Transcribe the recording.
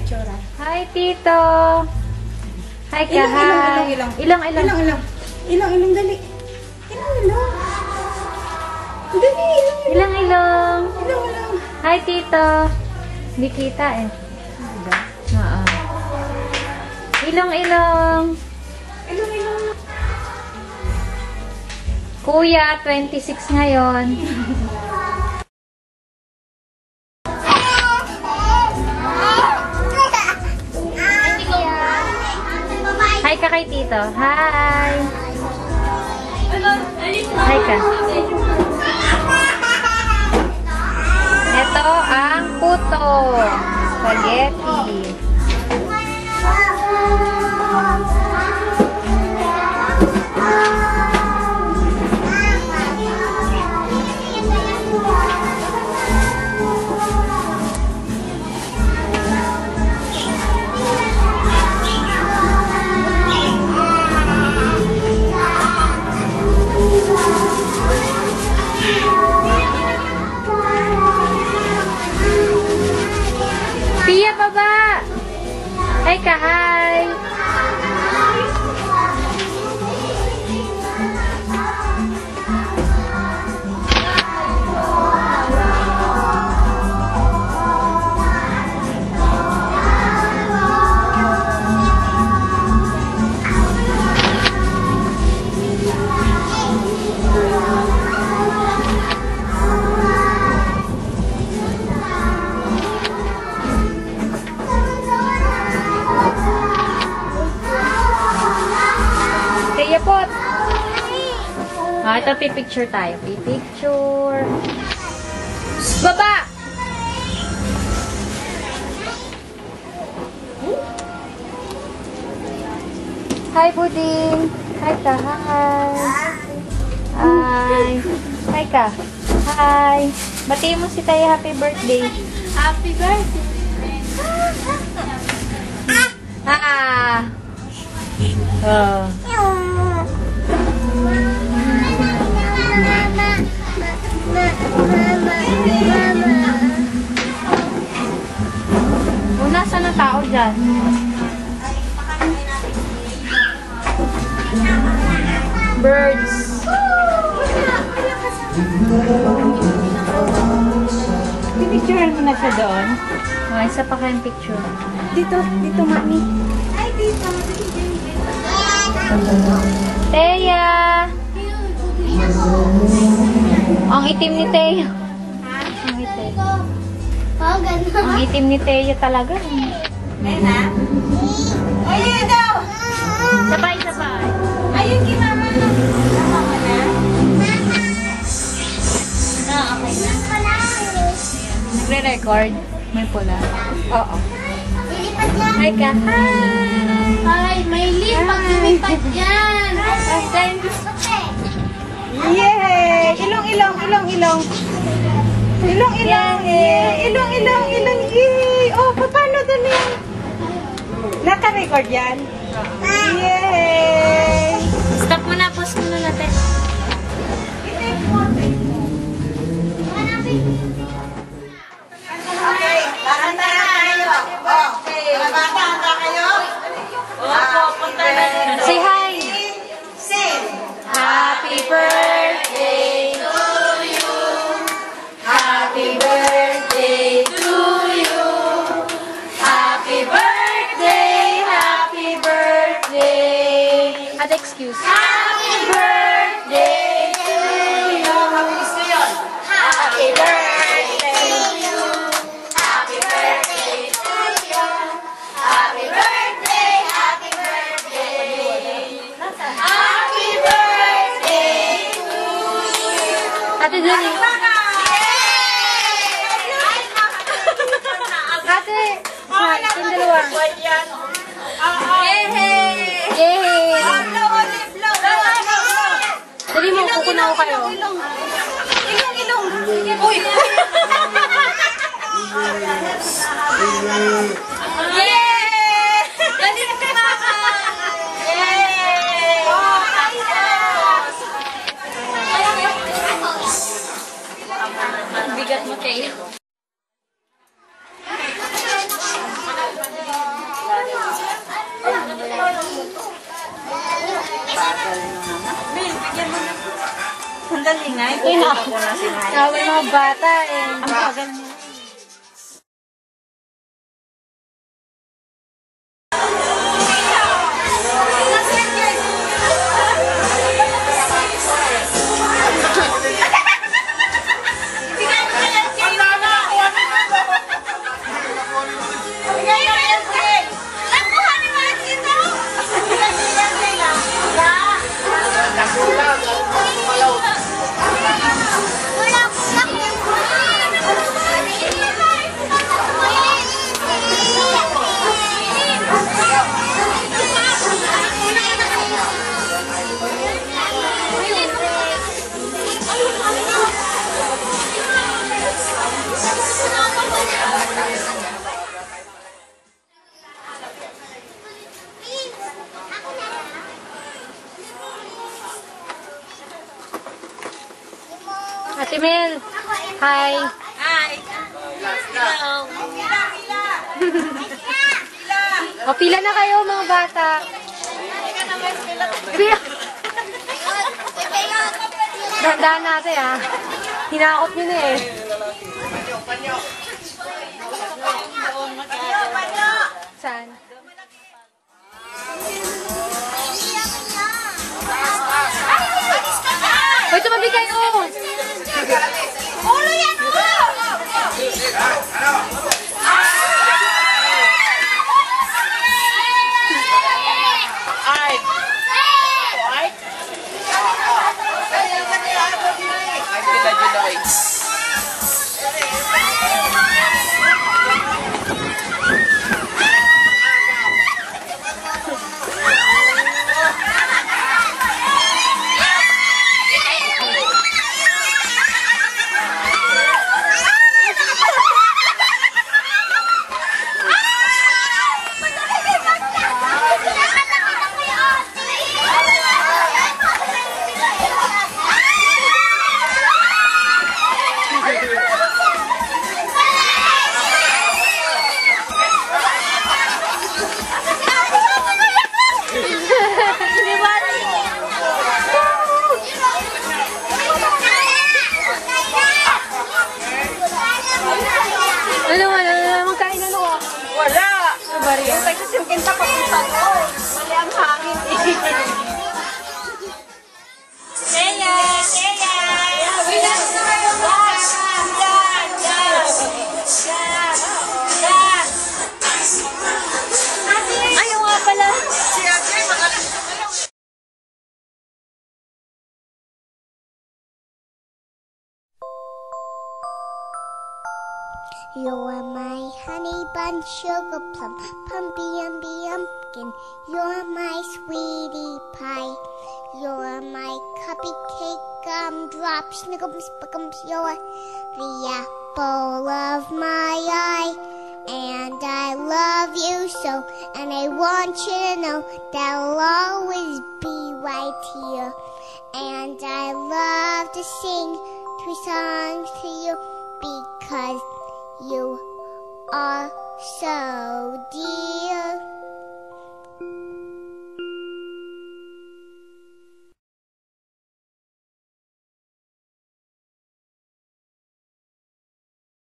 itsura. Hi, Tito. Hi, ka. Hi. Ilang. Ilang, dali. Ilang. Dali, Ilang. Ilang. Hi, Tito. Hindi kita eh. Oo. Ilang. Kuya, 26 ngayon. Hi ka kay Tito. Hi. Hi ka. Ito ang puto. Spaghetti. Pia, baba! Hi ka, hi! Yapot. Ito, pipicture tayo. Pipicture. Baba! Hi, Buding. Hi ka. Hi. Hi. Hi ka. Hi. Batiin mo si Taya. Happy birthday. Happy birthday. Nasa na tao dyan? Birds. Pipicturean mo na siya doon. Oh, isa pa kayong picture. Dito, mami. Ay, dito. Teya! Ang itim ni Teya. Ang itim. Oh, gano'n. Ang itim ni Teya talaga. Ayun na. Ayun daw! Sabay. Ayun kay mama. Mama na. Okay na. Nagre-record. May pula. Oo. Lilipat yan. Hi ka. Ay, may lipat. Lumipad yan. Yay! Ilong. Yay! Oh, paano doon yan? Naka-record yan? Yay! Stop mo na. Pause mo na natin. Okay, handa na kayo. Okay. Mga bata, handa kayo? Opo, punta na. Say hi. Sing! Happy birthday to you. Happy birthday to you. Happy birthday. At excuse. Happy birthday to you. Happy birthday to you. Happy birthday to you. Happy birthday. Happy birthday to you. Ate Jenny. Ate, yung dalawa. Yay! Dali mo, kukunaw kayo. Ilong. Uy! Yay! Dali mo kay mama! Yay! Bigat mo kayo. Bin, bigyan mo na. Sandali nga, ikukuha ko na si Maya. Sabi mga bata eh. Ang bagal mo. Ate Mel, hi. Hi. Hello. O, pila na kayo mga bata. Pila. Dahan-dahan natin ah. Hinakot nyo na eh. Saan? Hoy, tumabi kayo! Ulo yan, ulo! Magkain ano ko? Wala. Bari. Yung tagsisimkin pa papunta doon. Wala ang hangin eh. Seya! Seya! Bilang na kayo mga yan! Ayaw nga pala. Si Ate, magaling sa kayo. You're my honey bun, sugar plum, pumpy umby umpkin. You're my sweetie pie. You're my cupcake, gumdrop, snickums, pickums. You're the apple of my eye. And I love you so, and I want you to know that I'll always be right here. And I love to sing 3 songs to you because you are so dear.